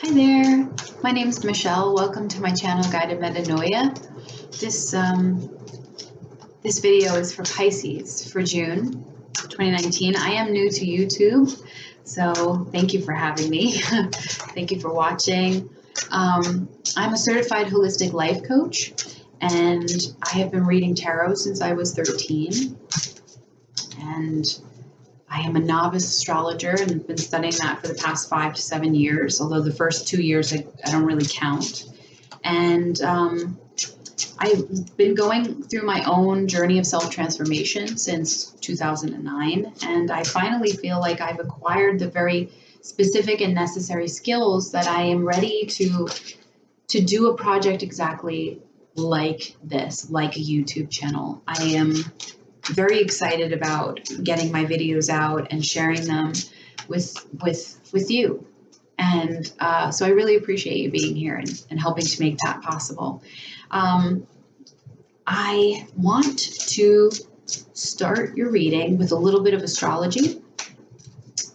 Hi there, my name is Michelle. Welcome to my channel, Guided Metanoia. This video is for Pisces for June 2019. I am new to YouTube, so thank you for having me. Thank you for watching. I'm a certified holistic life coach, and I have been reading tarot since I was 13. And I am a novice astrologer and have been studying that for the past 5 to 7 years, although the first 2 years I don't really count. And I've been going through my own journey of self-transformation since 2009, and I finally feel like I've acquired the very specific and necessary skills that I am ready to do a project exactly like this, like a YouTube channel. I am very excited about getting my videos out and sharing them with you. And so I really appreciate you being here and helping to make that possible. I want to start your reading with a little bit of astrology,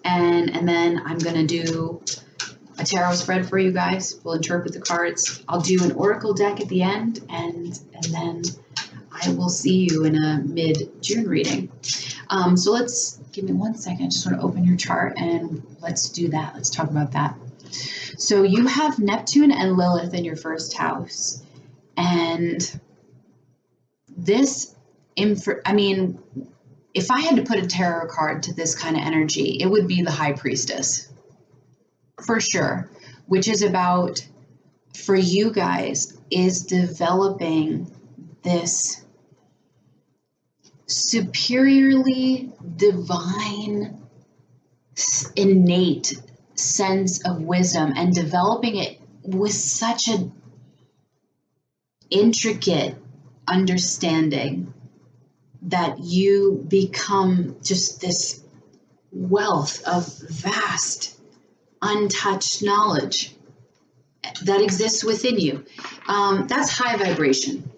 and then I'm going to do a tarot spread for you guys. We'll interpret the cards. I'll do an oracle deck at the end, and then I will see you in a mid-June reading. So let's, give me 1 second. I just want to open your chart and let's do that. Let's talk about that. So you have Neptune and Lilith in your first house. And this, I mean, if I had to put a tarot card to this kind of energy, it would be the High Priestess, for sure, which is about, for you guys, is developing this superiorly divine, innate sense of wisdom and developing it with such an intricate understanding that you become just this wealth of vast, untouched knowledge that exists within you. That's high vibration.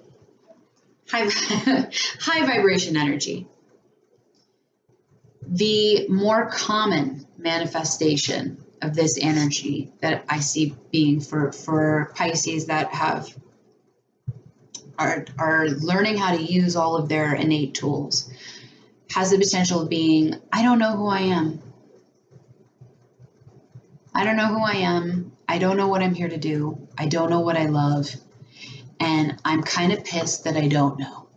High vibration energy. The more common manifestation of this energy that I see being for Pisces that are learning how to use all of their innate tools has the potential of being, I don't know who I am. I don't know who I am. I don't know what I'm here to do. I don't know what I love. And I'm kind of pissed that I don't know.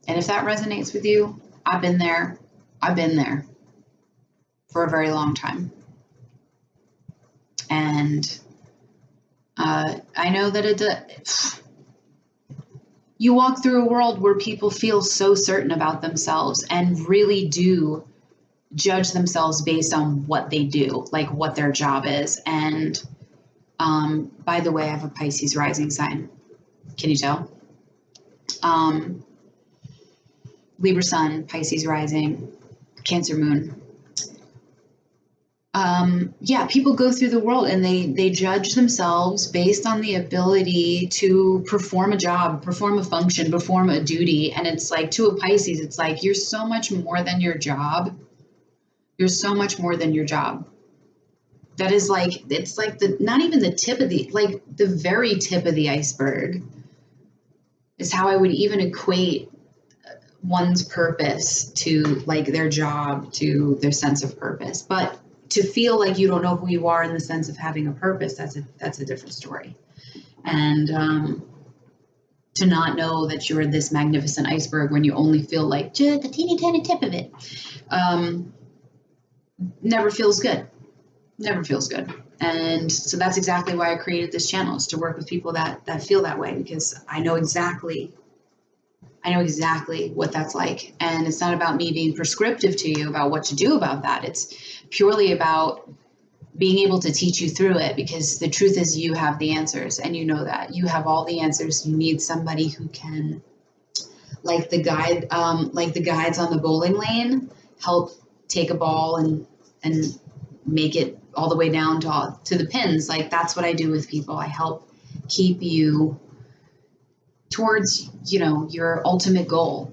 And if that resonates with you, I've been there. I've been there for a very long time. And I know that you walk through a world where people feel so certain about themselves and really do judge themselves based on what they do, like what their job is. And by the way, I have a Pisces rising sign. Can you tell? Libra sun, Pisces rising, Cancer moon. Yeah, people go through the world and they judge themselves based on the ability to perform a job, perform a function, perform a duty. And it's like, to a Pisces, it's like, you're so much more than your job. You're so much more than your job. That is like, it's like not even the tip of like the very tip of the iceberg is how I would even equate one's purpose to like their job, to their sense of purpose. But to feel like you don't know who you are in the sense of having a purpose, that's a different story. And to not know that you're this magnificent iceberg when you only feel like just the teeny tiny tip of it, never feels good. Never feels good. And so that's exactly why I created this channel, is to work with people that feel that way, because I know exactly what that's like. And it's not about me being prescriptive to you about what to do about that. It's purely about being able to teach you through it, because the truth is you have the answers, and you know that. You have all the answers. You need somebody who can, like the guides on the bowling lane, help take a ball and make it all the way down to the pins. Like, that's what I do with people. I help keep you towards, your ultimate goal.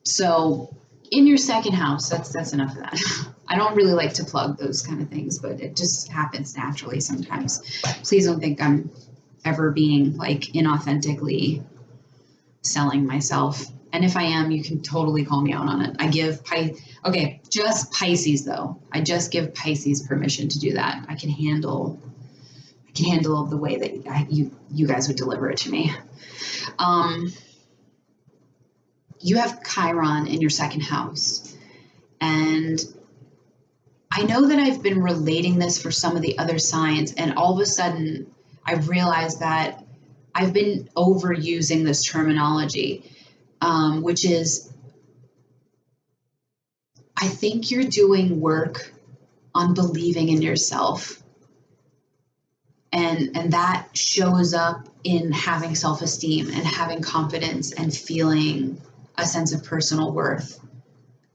So in your second house, that's enough of that. I don't really like to plug those kind of things, but it just happens naturally sometimes. Please don't think I'm ever being like inauthentically selling myself. And if I am, you can totally call me out on it. I give just Pisces though. I just give Pisces permission to do that. I can handle the way that you guys would deliver it to me. You have Chiron in your second house. And I know that I've been relating this for some of the other signs, and all of a sudden I realized that I've been overusing this terminology, which is, I think you're doing work on believing in yourself. And that shows up in having self-esteem and having confidence and feeling a sense of personal worth.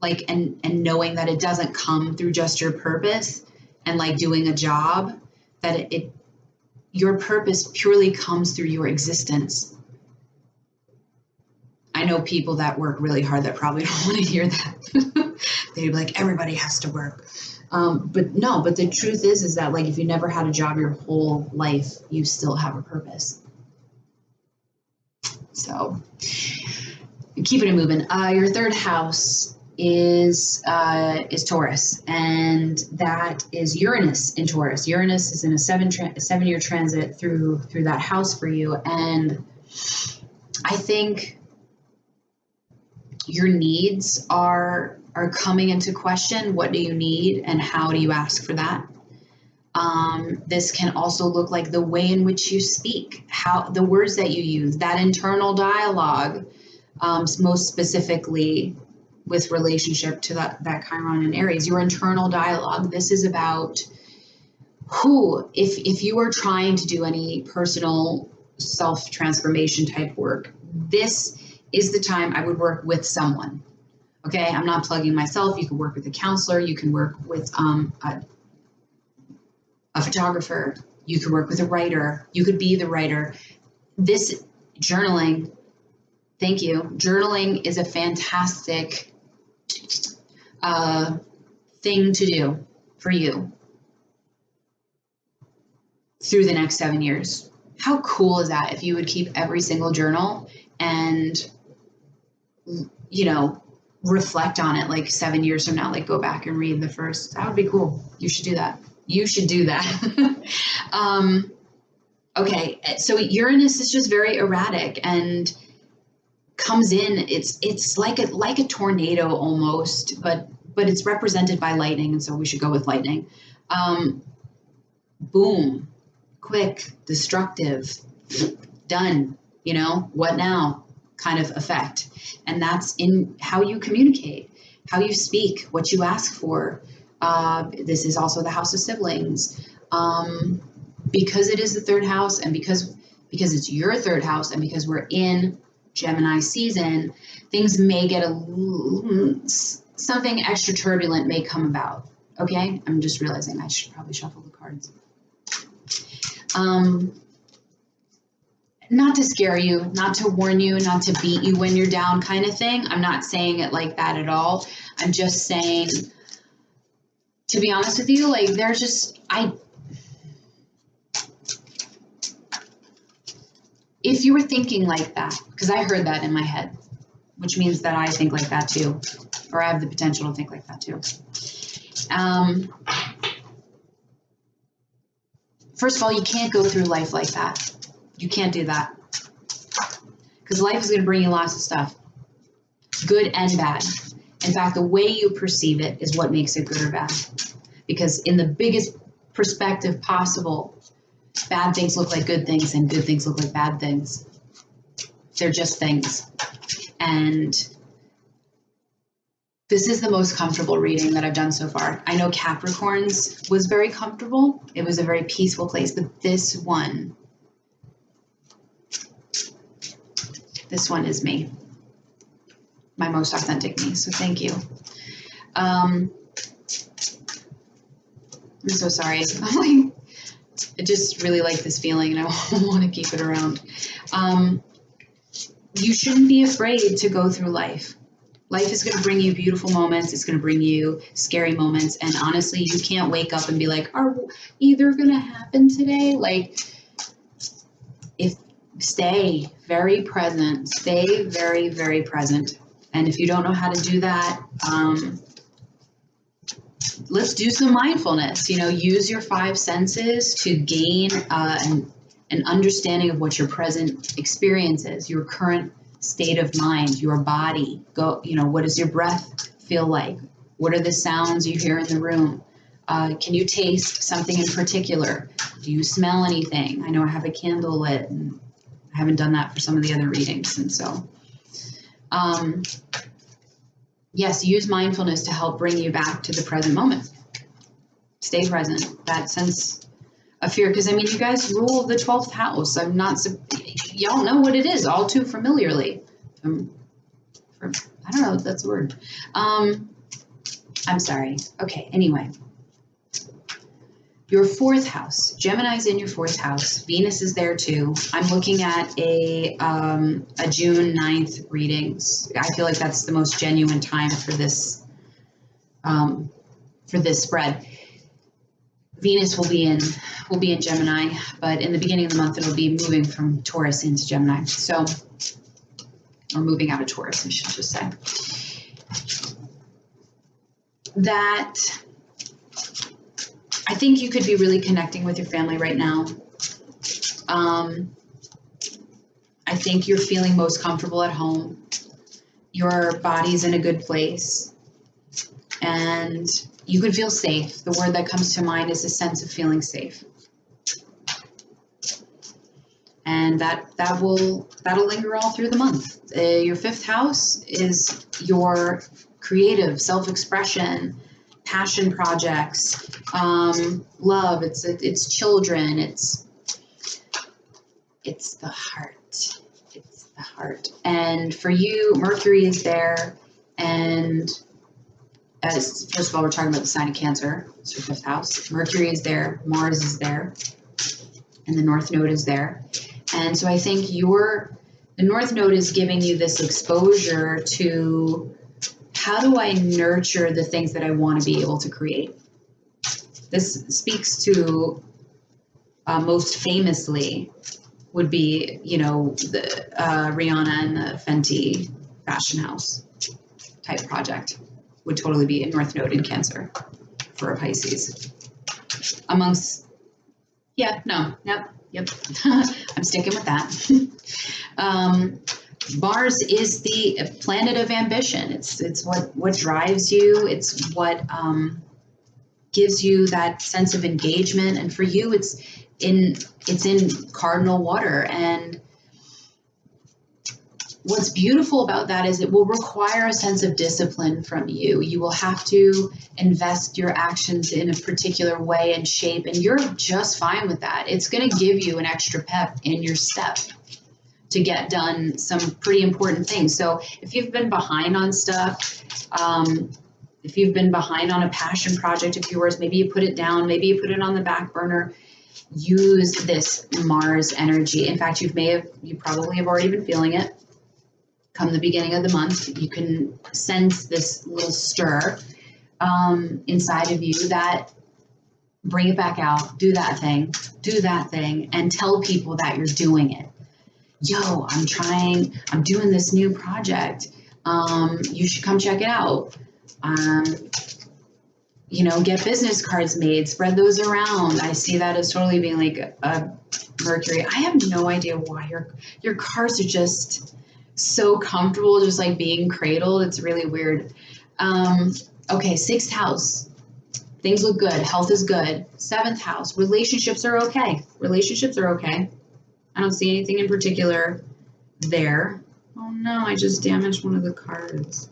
Like, and knowing that it doesn't come through just your purpose and like doing a job, that your purpose purely comes through your existence. I know people that work really hard that probably don't want to hear that. They'd be like, everybody has to work. But the truth is that like, if you never had a job your whole life, you still have a purpose. So keep it moving. Your third house is Taurus, and that is Uranus in Taurus. Uranus is in a 7-year transit through that house for you. And I think your needs are coming into question. What do you need and how do you ask for that? This can also look like the way in which you speak, how the words that you use, that internal dialogue, most specifically with relationship to that Chiron in Aries, your internal dialogue. This is about if you are trying to do any personal self-transformation type work, this is the time I would work with someone. Okay, I'm not plugging myself. You can work with a counselor. You can work with a photographer. You could work with a writer. You could be the writer. This journaling, thank you. Journaling is a fantastic thing to do for you through the next 7 years. How cool is that if you would keep every single journal and, reflect on it like 7 years from now, like go back and read the first, that would be cool. You should do that. You should do that. Okay. So Uranus is just very erratic and comes in. It's like a tornado almost, but it's represented by lightning. And so we should go with lightning. Boom, quick, destructive, done, what now kind of effect. And that's in how you communicate, how you speak, what you ask for. This is also the house of siblings. Because it is the third house, and because it's your third house, and because we're in Gemini season, things may get something extra turbulent may come about. Okay, I'm just realizing I should probably shuffle the cards. Not to scare you, not to warn you, not to beat you when you're down kind of thing. I'm not saying it like that at all. I'm just saying, to be honest with you, like there's just, if you were thinking like that, because I heard that in my head, which means that I think like that too, or I have the potential to think like that too. First of all, you can't go through life like that. You can't do that. Because life is going to bring you lots of stuff, good and bad. In fact, the way you perceive it is what makes it good or bad. Because in the biggest perspective possible, bad things look like good things and good things look like bad things. They're just things. And this is the most comfortable reading that I've done so far. I know Capricorn's was very comfortable. It was a very peaceful place, but this one is me, my most authentic me. So thank you. I'm so sorry. I just really like this feeling and I want to keep it around. You shouldn't be afraid to go through life. Life is going to bring you beautiful moments. It's going to bring you scary moments. And honestly, you can't wake up and be like, are either going to happen today? Like, stay very present. Stay very, very present. And if you don't know how to do that, let's do some mindfulness. Use your 5 senses to gain an understanding of what your present experience is, your current state of mind, your body. What does your breath feel like? What are the sounds you hear in the room? Can you taste something in particular? Do you smell anything? I know I have a candle lit, and I haven't done that for some of the other readings. And so, yes, use mindfulness to help bring you back to the present moment. Stay present. That sense of fear, because you guys rule the 12th house. Y'all know what it is all too familiarly. I don't know if that's a word. I'm sorry. Okay, anyway. Your 4th house. Gemini's in your 4th house. Venus is there too. I'm looking at a June 9th readings. I feel like that's the most genuine time for this spread. Venus will be in Gemini, but in the beginning of the month it'll be moving from Taurus into Gemini. So, or moving out of Taurus, I should just say. That I think you could be really connecting with your family right now. I think you're feeling most comfortable at home. Your body's in a good place, and you could feel safe. The word that comes to mind is a sense of feeling safe. And that'll linger all through the month. Your 5th house is your creative self-expression, passion projects, love. It's children. It's the heart. It's the heart. And for you, Mercury is there, and first of all, we're talking about the sign of Cancer. It's your 5th house. Mercury is there, Mars is there, and the North Node is there. And so I think the North Node is giving you this exposure to, how do I nurture the things that I want to be able to create? This speaks to, most famously, would be, the Rihanna and the Fenty fashion house type project. Would totally be a North Node in Cancer for a Pisces. Yep. I'm sticking with that. Mars is the planet of ambition. It's what drives you. It's what gives you that sense of engagement. And for you, it's in cardinal water. And what's beautiful about that is it will require a sense of discipline from you. You will have to invest your actions in a particular way and shape, and you're just fine with that. It's going to give you an extra pep in your step to get done some pretty important things. So if you've been behind on stuff, if you've been behind on a passion project of yours, maybe you put it down, maybe you put it on the back burner, use this Mars energy. In fact, you probably have already been feeling it. Come the beginning of the month, you can sense this little stir inside of you that bring it back out, do that thing, and tell people that you're doing it. Yo, I'm doing this new project. You should come check it out. Get business cards made, spread those around. I see that as totally being like a Mercury. I have no idea why your cards are just so comfortable, just like being cradled. It's really weird. Okay, 6th house. Things look good. Health is good. 7th house. Relationships are okay. I don't see anything in particular there. Oh no, I just damaged one of the cards.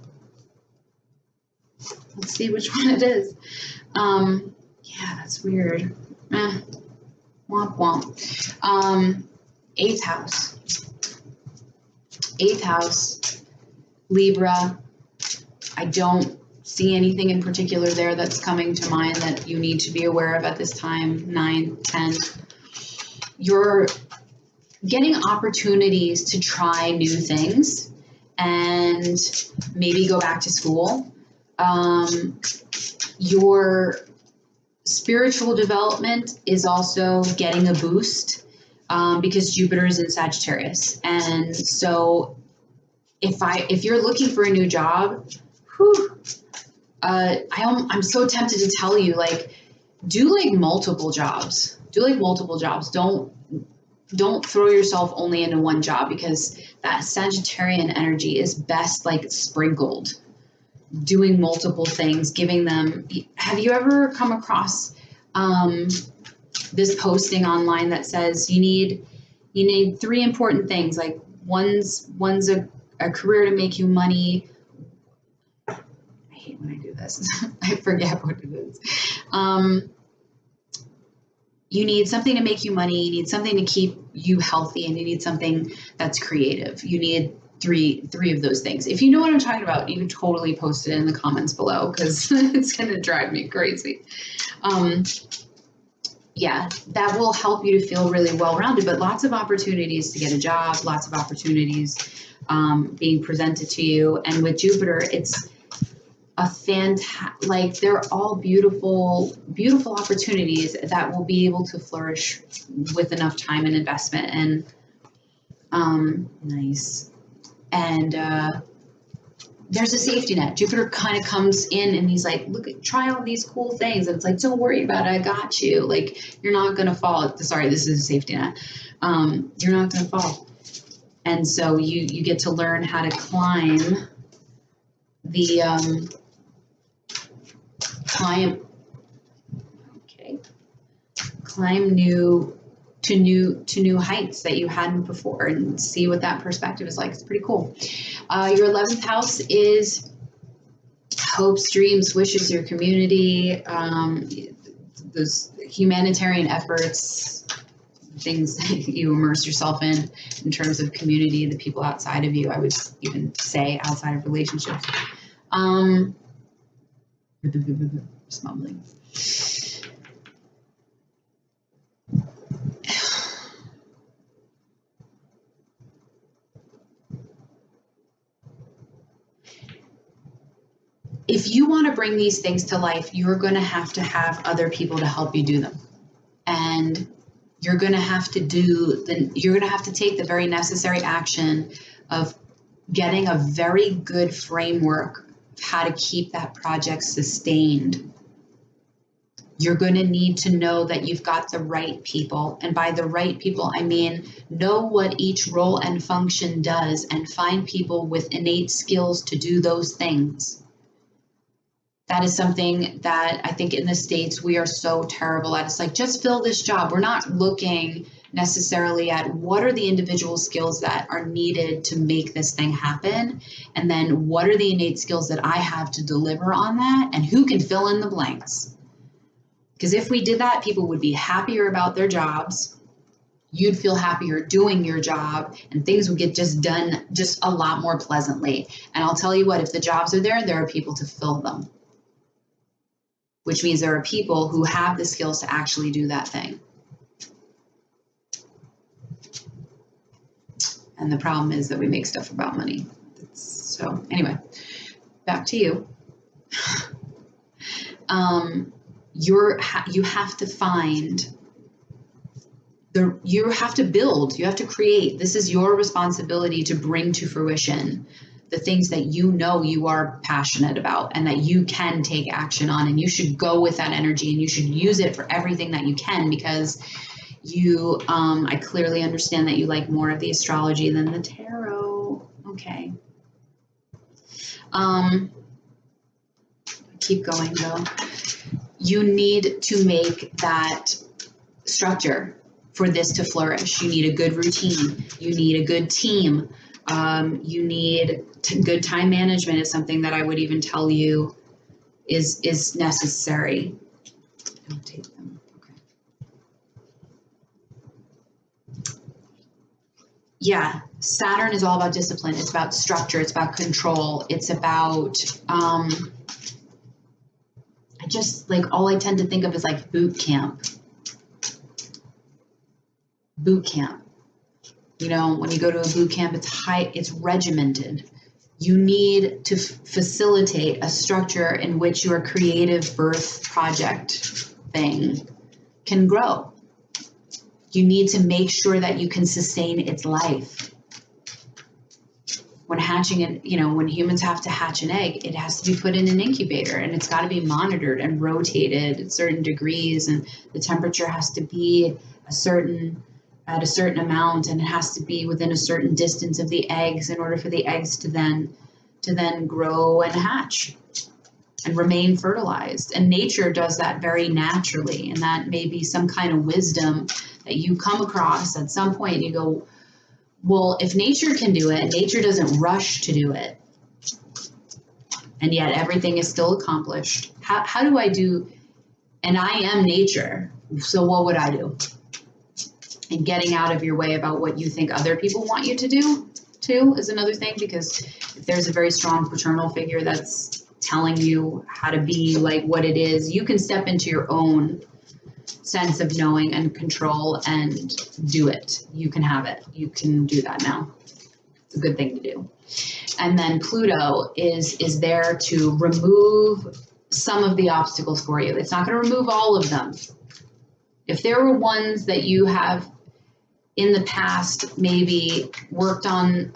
Let's see which one it is. Yeah, that's weird. Womp womp. 8th house. 8th house, Libra. I don't see anything in particular there that's coming to mind that you need to be aware of at this time. 9, 10. You're getting opportunities to try new things, and maybe go back to school. Your spiritual development is also getting a boost because Jupiter is in Sagittarius. And so if you're looking for a new job, I'm so tempted to tell you, like, do like multiple jobs. Don't throw yourself only into one job, because that Sagittarian energy is best like sprinkled, doing multiple things, giving them. Have you ever come across this posting online that says you need 3 important things? Like one's a career to make you money. I hate when I do this. I forget what it is. You need something to make you money, you need something to keep you healthy, and you need something that's creative. You need three of those things. If you know what I'm talking about, you can totally post it in the comments below, because it's going to drive me crazy. Yeah, that will help you to feel really well-rounded, but lots of opportunities to get a job, lots of opportunities being presented to you. And with Jupiter, it's like they're all beautiful, beautiful opportunities that will be able to flourish with enough time and investment. And nice. And there's a safety net. Jupiter kind of comes in and he's like, try all these cool things. And it's like, don't worry about it. I got you. Like, you're not going to fall. Sorry, this is a safety net. You're not going to fall. And so you get to learn how to climb the, climb to new heights that you hadn't before, and see what that perspective is like. It's pretty cool. Your 11th house is hopes, dreams, wishes, your community, those humanitarian efforts, things that you immerse yourself in terms of community, the people outside of you. I would even say outside of relationships. Just mumbling. If you want to bring these things to life, you're going to have other people to help you do them. And you're going to have to take the very necessary action of getting a very good framework of how to keep that project sustained. You're going to need to know that you've got the right people. And by the right people, I mean, know what each role and function does, and find people with innate skills to do those things. That is something that I think in the States we are so terrible at. It's like, just fill this job. We're not looking necessarily at what are the individual skills that are needed to make this thing happen, and then what are the innate skills that I have to deliver on that, and who can fill in the blanks. Because if we did that, people would be happier about their jobs. You'd feel happier doing your job, and things would get just done just a lot more pleasantly. And I'll tell you what, if the jobs are there are people to fill them, which means there are people who have the skills to actually do that thing. And the problem is that we make stuff about money. So anyway, back to you. You have to find you have to build, you have to create. This is your responsibility to bring to fruition the things that you know you are passionate about and that you can take action on, and you should go with that energy, and you should use it for everything that you can, because you, I clearly understand that you like more of the astrology than the tarot. Okay. Keep going though. You need to make that structure for this to flourish. You need a good routine. You need a good team. You need good time management is something that I would even tell you is necessary. I'll take them. Okay. Yeah, Saturn is all about discipline. It's about structure. It's about control. It's about, all I tend to think of is like boot camp. Boot camp. You know, when you go to a boot camp, it's regimented. You need to facilitate a structure in which your creative birth project thing can grow. You need to make sure that you can sustain its life. When hatching it, when humans have to hatch an egg, it has to be put in an incubator, and it's got to be monitored and rotated at certain degrees, and the temperature has to be at a certain amount, and it has to be within a certain distance of the eggs in order for the eggs to then grow and hatch and remain fertilized. And nature does that very naturally, and that may be some kind of wisdom that you come across at some point, and you go, well, if nature can do it, nature doesn't rush to do it, and yet everything is still accomplished. How do I do? And I am nature, so what would I do? And getting out of your way about what you think other people want you to do, too, is another thing, because if there's a very strong paternal figure that's telling you how to be like what it is, you can step into your own sense of knowing and control and do it. You can have it. You can do that now. It's a good thing to do. And then Pluto is there to remove some of the obstacles for you. It's not going to remove all of them. If there were ones that you have in the past maybe worked on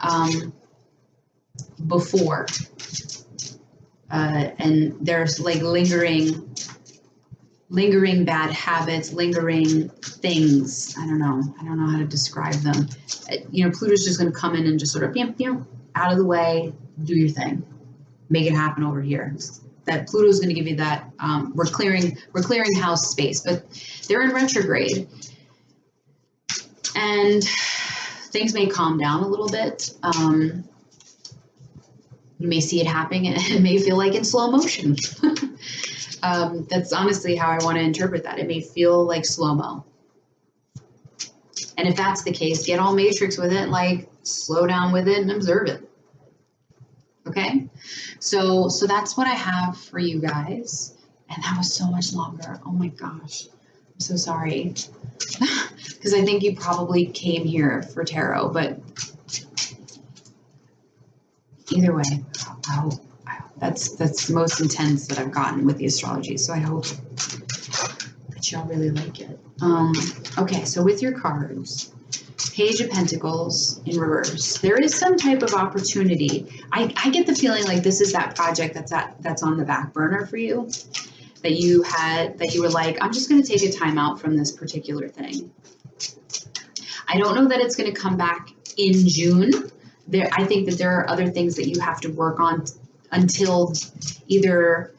before, and there's like lingering bad habits, lingering things. I don't know how to describe them. Pluto's just going to come in and just sort of out of the way, do your thing, make it happen over here. That Pluto's going to give you that. We're clearing house space, but they're in retrograde, and things may calm down a little bit. You may see it happening, and it may feel like in slow motion. That's honestly how I want to interpret that. It may feel like slow-mo. And if that's the case, get all matrix with it, like slow down with it and observe it. Okay? So that's what I have for you guys. And that was so much longer. Oh my gosh. I'm so sorry. Because I think you probably came here for tarot, but either way, I hope that's the most intense that I've gotten with the astrology. So I hope that y'all really like it. Okay, so with your cards, Page of Pentacles in reverse. There is some type of opportunity. I get the feeling like this is that project that's on the back burner for you. That you were like, I'm just going to take a time out from this particular thing. I don't know that it's going to come back in June. I think that there are other things that you have to work on until either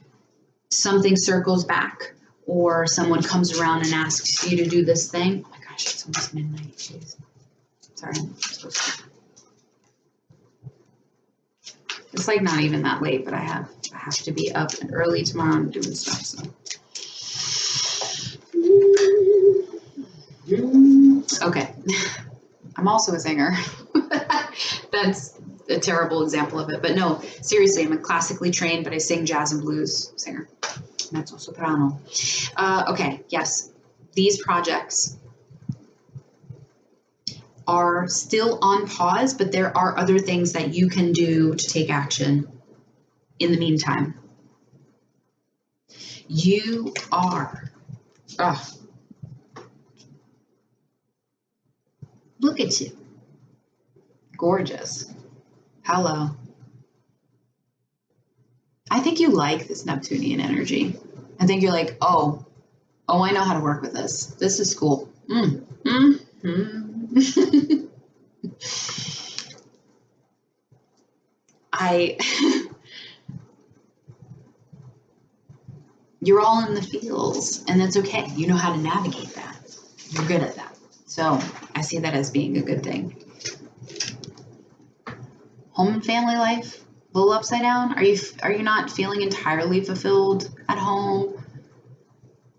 something circles back or someone comes around and asks you to do this thing. Oh my gosh, it's almost midnight. Jeez. Sorry. It's like not even that late, but I have to be up and early tomorrow and doing stuff. So. Okay. I'm also a singer. That's a terrible example of it. But no, seriously, I'm a classically trained, but I sing jazz and blues singer. Mezzo soprano. Okay, yes. These projects are still on pause, but there are other things that you can do to take action in the meantime. You are, look at you. Gorgeous. Hello. I think you like this Neptunian energy. I think you're like, oh, I know how to work with this. This is cool. You're all in the feels, and that's okay. You know how to navigate that. You're good at that. So I see that as being a good thing. Home and family life, a little upside down. Are you not feeling entirely fulfilled at home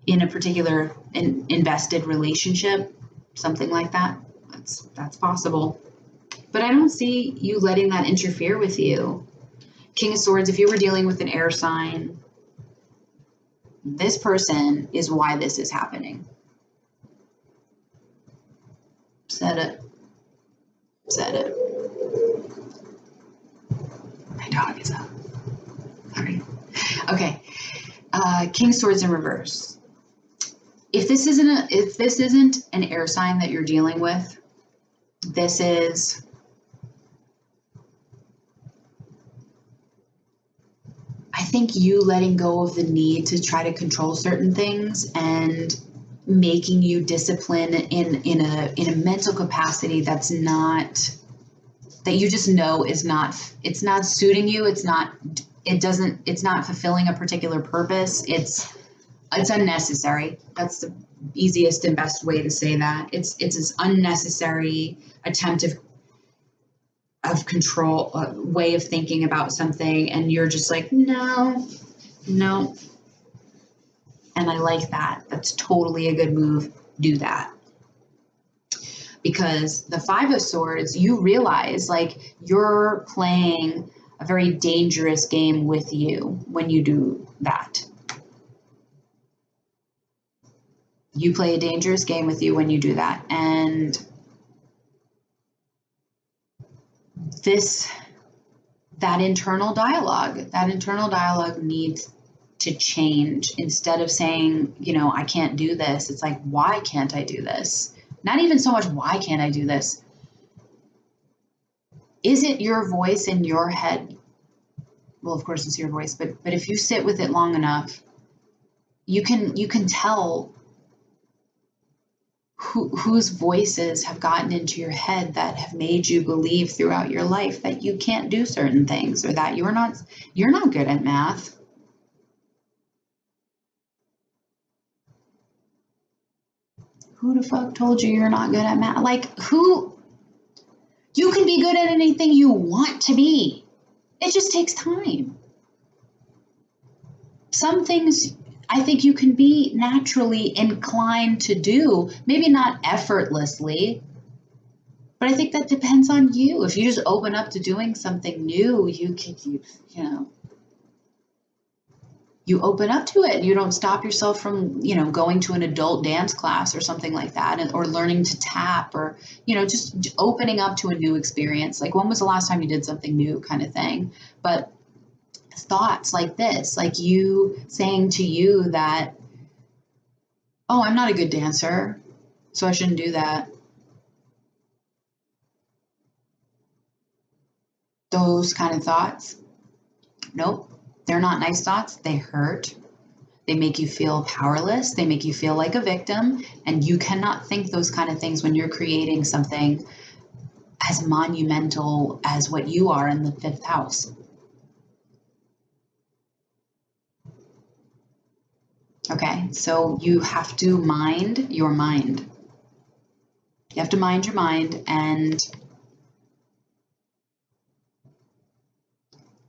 in a particular invested relationship? Something like that. That's possible. But I don't see you letting that interfere with you. King of Swords, if you were dealing with an air sign, this person is why this is happening. Said it. My dog is up. Sorry. Okay. King of Swords in reverse. If this isn't an air sign that you're dealing with, this is I think you letting go of the need to try to control certain things and making you discipline in a mental capacity that's not, that you just know is not, it's not suiting you. It's not fulfilling a particular purpose. It's unnecessary. That's the easiest and best way to say that. It's this unnecessary attempt of control, way of thinking about something, and you're just like, no. And I like that. That's totally a good move. Do that. Because the Five of Swords, you realize like you're playing a very dangerous game with you when you do that. You play a dangerous game with you when you do that. And that internal dialogue needs to change. Instead of saying, I can't do this, it's like, why can't I do this? Not even so much, why can't I do this? Is it your voice in your head? Well, of course it's your voice, but if you sit with it long enough, you can tell whose voices have gotten into your head that have made you believe throughout your life that you can't do certain things, or that you're not good at math. Who the fuck told you you're not good at math? Like, who? You can be good at anything you want to be. It just takes time. Some things I think you can be naturally inclined to do, maybe not effortlessly, but I think that depends on you. If you just open up to doing something new, you open up to it and you don't stop yourself from, going to an adult dance class or something like that, or learning to tap, or, just opening up to a new experience. Like, when was the last time you did something new, kind of thing? But thoughts like this, like you saying to you that, oh, I'm not a good dancer, so I shouldn't do that. Those kind of thoughts, nope, they're not nice thoughts. They hurt. They make you feel powerless. They make you feel like a victim. And you cannot think those kind of things when you're creating something as monumental as what you are in the 5th house. Okay, so you have to mind your mind. You have to mind your mind and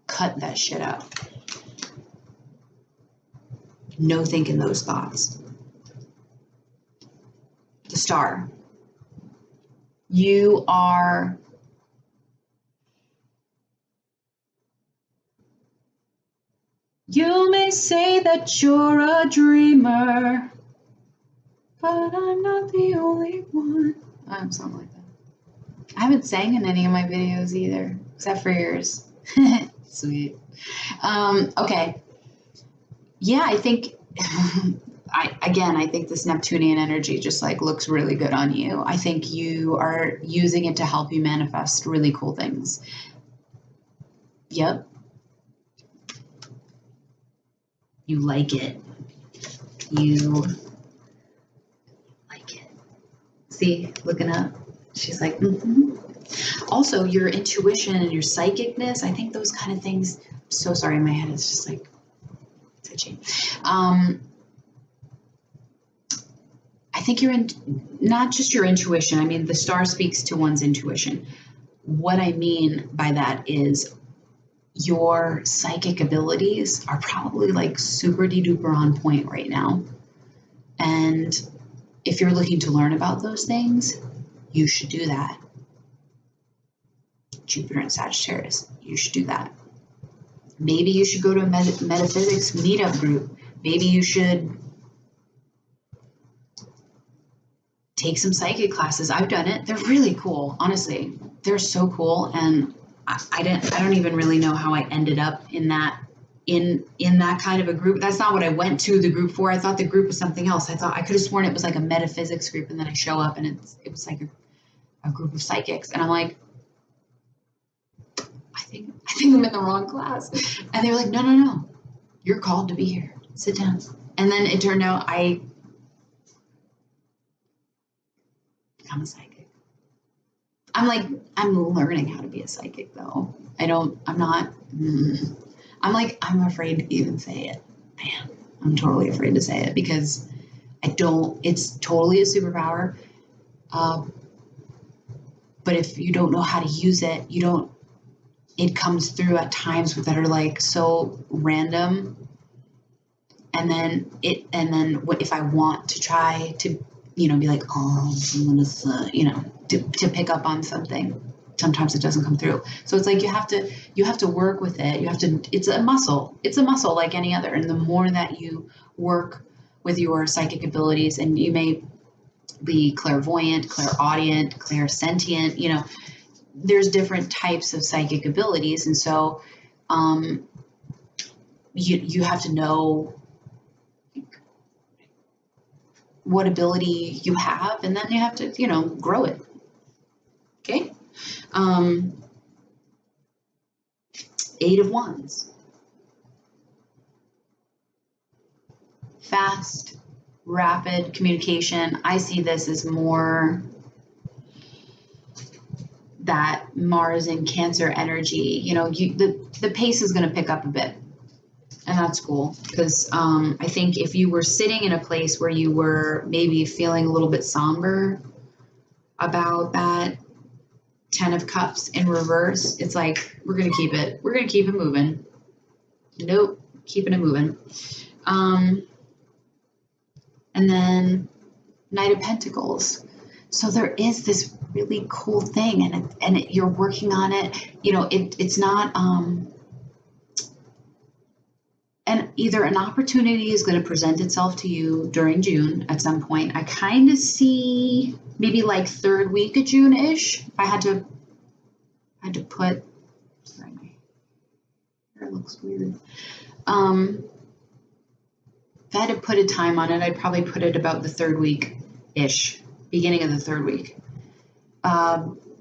cut that shit out. No thinking those thoughts. The Star. You may say that you're a dreamer, but I'm not the only one. Something like that. I haven't sang in any of my videos either, except for yours. Sweet. Okay. Yeah, I think, I think this Neptunian energy just like looks really good on you. I think you are using it to help you manifest really cool things. Yep. You like it. You like it. See, looking up. She's like, Also, your intuition and your psychicness, I think those kind of things, so sorry, my head is just like twitching. I think you're not just your intuition. I mean, the Star speaks to one's intuition. What I mean by that is your psychic abilities are probably like super duper on point right now. And if you're looking to learn about those things, you should do that. Jupiter and Sagittarius, you should do that. Maybe you should go to a metaphysics meetup group. Maybe you should take some psychic classes. I've done it. They're really cool. Honestly, they're so cool. And I don't even really know how I ended up in that kind of a group. That's not what I went to the group for. I thought the group was something else. I thought I could have sworn it was like a metaphysics group, and then I show up and it was like a group of psychics, and I'm like, I think I'm in the wrong class. And they were like, no, you're called to be here. Sit down. And then it turned out I'm a psychic. I'm learning how to be a psychic though. I'm afraid to even say it. Man, I'm totally afraid to say it because it's totally a superpower. But if you don't know how to use it, it comes through at times that are like so random. And then if I want to try to, be like, oh, to pick up on something, sometimes it doesn't come through. So it's like you have to work with it. It's a muscle. It's a muscle like any other. And the more that you work with your psychic abilities, and you may be clairvoyant, clairaudient, clairsentient, there's different types of psychic abilities. And so you have to know what ability you have, and then you have to, grow it. Okay. 8 of Wands. Fast, rapid communication. I see this as more that Mars and Cancer energy. The pace is going to pick up a bit. And that's cool because I think if you were sitting in a place where you were maybe feeling a little bit somber about that 10 of Cups in reverse, it's like, we're going to keep it moving. Nope, keeping it moving. And then Knight of Pentacles. So there is this really cool thing, and you're working on it. It's not, and either an opportunity is going to present itself to you during June at some point. I kind of see maybe like 3rd week of June-ish. I had to put, sorry, my hair looks weird. If I had to put a time on it, I'd probably put it about the 3rd week-ish, beginning of the 3rd week.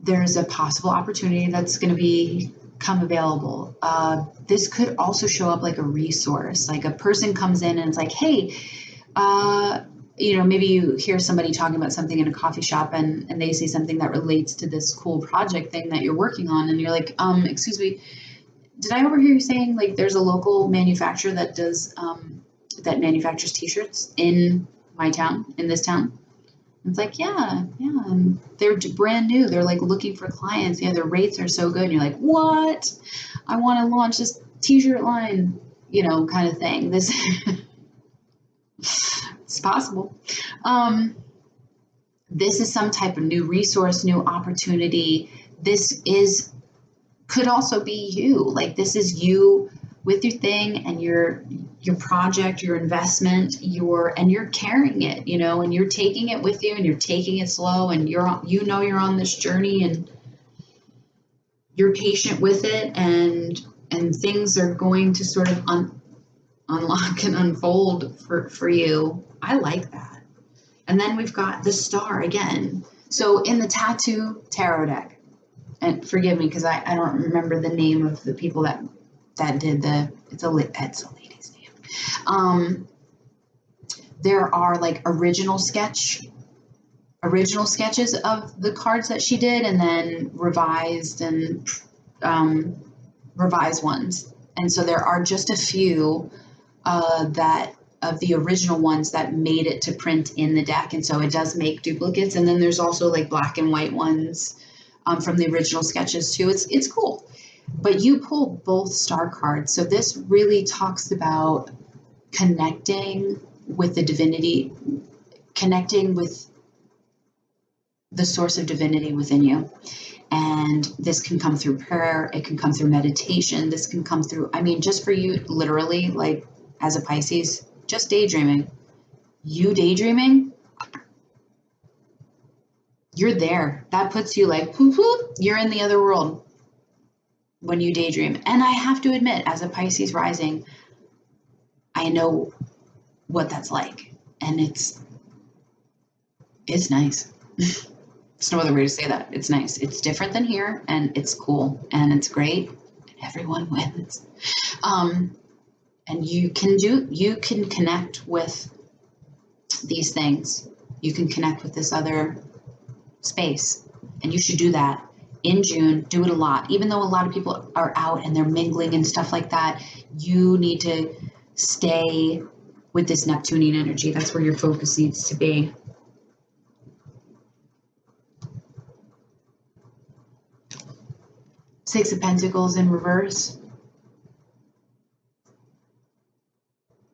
There's a possible opportunity that's going to become available. This could also show up like a resource, like a person comes in and it's like, hey, maybe you hear somebody talking about something in a coffee shop and they say something that relates to this cool project thing that you're working on. And you're like, excuse me, did I overhear you saying like there's a local manufacturer that does, that manufactures t-shirts in this town? It's like, yeah, and they're brand new. They're like looking for clients. Yeah, their rates are so good. And you're like, what? I want to launch this t-shirt line, kind of thing. This it's possible. This is some type of new resource, new opportunity. Could also be you. Like this is you with your thing and your project, your investment, and you're carrying it, and you're taking it with you and you're taking it slow and you're on this journey and you're patient with it and things are going to sort of unlock and unfold for you. I like that. And then we've got the Star again. So in the Tattoo Tarot deck, and forgive me because I don't remember the name of the people that did it's a lady's name. There are like original sketches of the cards that she did, and then revised ones. And so there are just a few of the original ones that made it to print in the deck, and so it does make duplicates. And then there's also like black and white ones from the original sketches too. It's cool. But you pull both Star cards. So this really talks about connecting with the divinity, connecting with the source of divinity within you. And this can come through prayer. It can come through meditation. This can come through, just for you, literally, like as a Pisces, just daydreaming. You daydreaming, you're there. That puts you like, poof, poof, you're in the other world. when you daydream. And I have to admit, as a Pisces rising, I know what that's like. And it's nice. There's no other way to say that. It's nice. It's different than here, and it's cool, and it's great, and everyone wins. And you can connect with these things. You can connect with this other space, and you should do that in June. Do it a lot. Even though a lot of people are out and they're mingling and stuff like that, you need to stay with this Neptunian energy. That's where your focus needs to be. Six of Pentacles in reverse.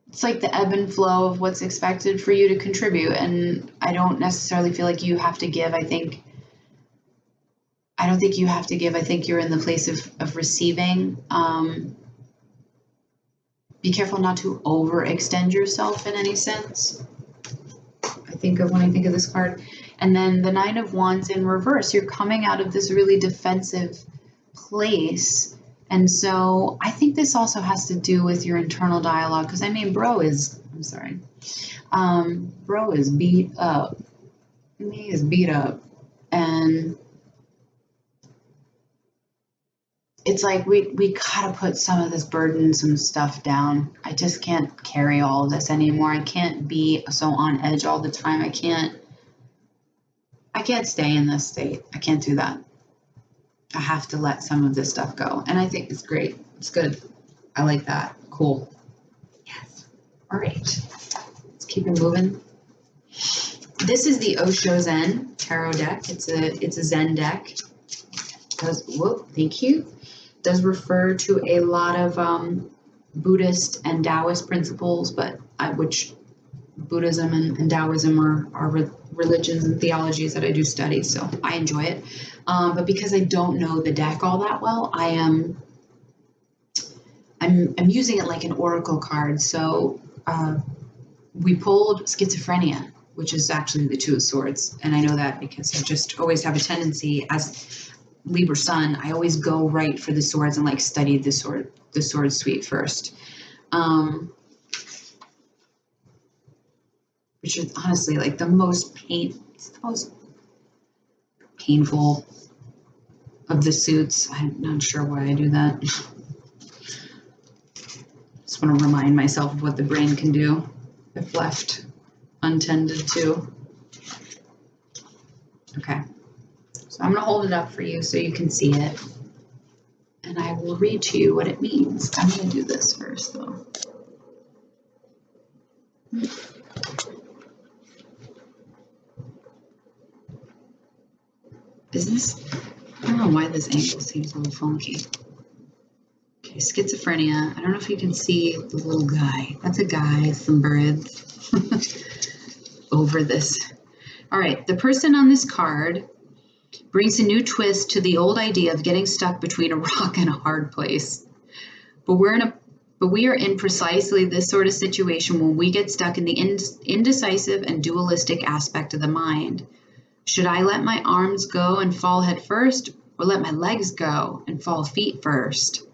It's like the ebb and flow of what's expected for you to contribute. And I don't necessarily feel like you have to give. I don't think you have to give. I think you're in the place of receiving. Be careful not to overextend yourself in any sense. When I think of this card. And then the Nine of Wands in reverse. You're coming out of this really defensive place. And so I think this also has to do with your internal dialogue. Because bro is beat up. He is beat up. And it's like we gotta put some of this burdensome stuff down. I just can't carry all of this anymore. I can't be so on edge all the time. I can't stay in this state. I can't do that. I have to let some of this stuff go. And I think it's great. It's good. I like that. Cool. Yes. All right. Let's keep it moving. This is the Osho Zen Tarot deck. It's a Zen deck. Thank you. Does refer to a lot of Buddhist and Taoist principles, but which Buddhism and Taoism are religions and theologies that I do study, so I enjoy it. But because I don't know the deck all that well, I'm using it like an oracle card. So we pulled schizophrenia, which is actually the Two of Swords, and I know that because I just always have a tendency as Libra Sun. I always go right for the swords and like study the sword suite first. Which is honestly like the most painful of the suits. I'm not sure why I do that. Just want to remind myself of what the brain can do if left untended to. Okay, so I'm going to hold it up for you so you can see it, and I will read to you what it means. I'm going to do this first though. I don't know why this angle seems a little funky. Okay, schizophrenia. I don't know if you can see the little guy. That's a guy, some birds over this. All right, the person on this card brings a new twist to the old idea of getting stuck between a rock and a hard place. But we are in precisely this sort of situation when we get stuck in the indecisive and dualistic aspect of the mind. Should I let my arms go and fall head first, or let my legs go and fall feet first?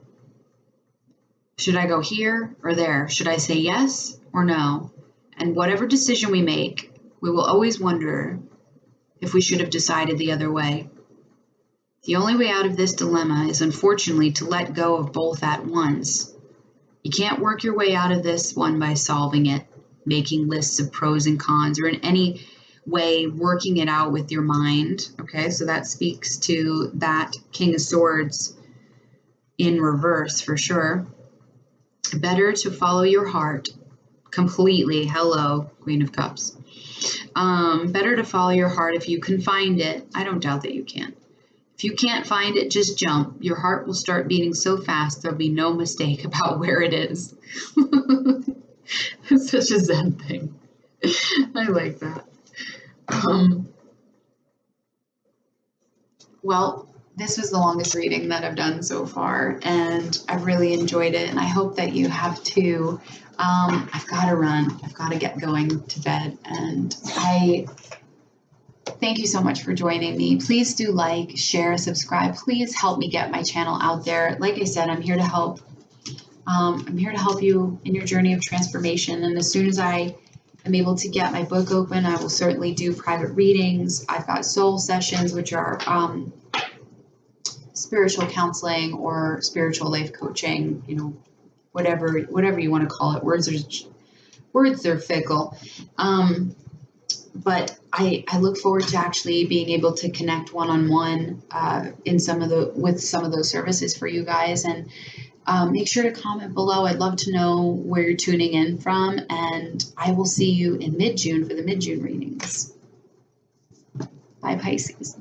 Should I go here or there? Should I say yes or no? And whatever decision we make, we will always wonder if we should have decided the other way. The only way out of this dilemma is unfortunately to let go of both at once. You can't work your way out of this one by solving it, making lists of pros and cons, or in any way working it out with your mind. Okay, so that speaks to that King of Swords in reverse for sure. Better to follow your heart completely. Hello, Queen of Cups. Better to follow your heart if you can find it. I don't doubt that you can. If you can't find it, just jump. Your heart will start beating so fast there'll be no mistake about where it is. It's such a Zen thing. I like that. Well, this was the longest reading that I've done so far, and I've really enjoyed it, and I hope that you have too. I've got to run. I've got to get going to bed, and thank you so much for joining me. Please do like, share, subscribe. Please help me get my channel out there. Like I said, I'm here to help. I'm here to help you in your journey of transformation. And as soon as I am able to get my book open, I will certainly do private readings. I've got soul sessions, which are spiritual counseling or spiritual life coaching, you know, whatever you want to call it. Words are fickle. But I look forward to actually being able to connect one-on-one with some of those services for you guys. And make sure to comment below. I'd love to know where you're tuning in from, and I will see you in mid-June for the mid-June readings. Bye, Pisces.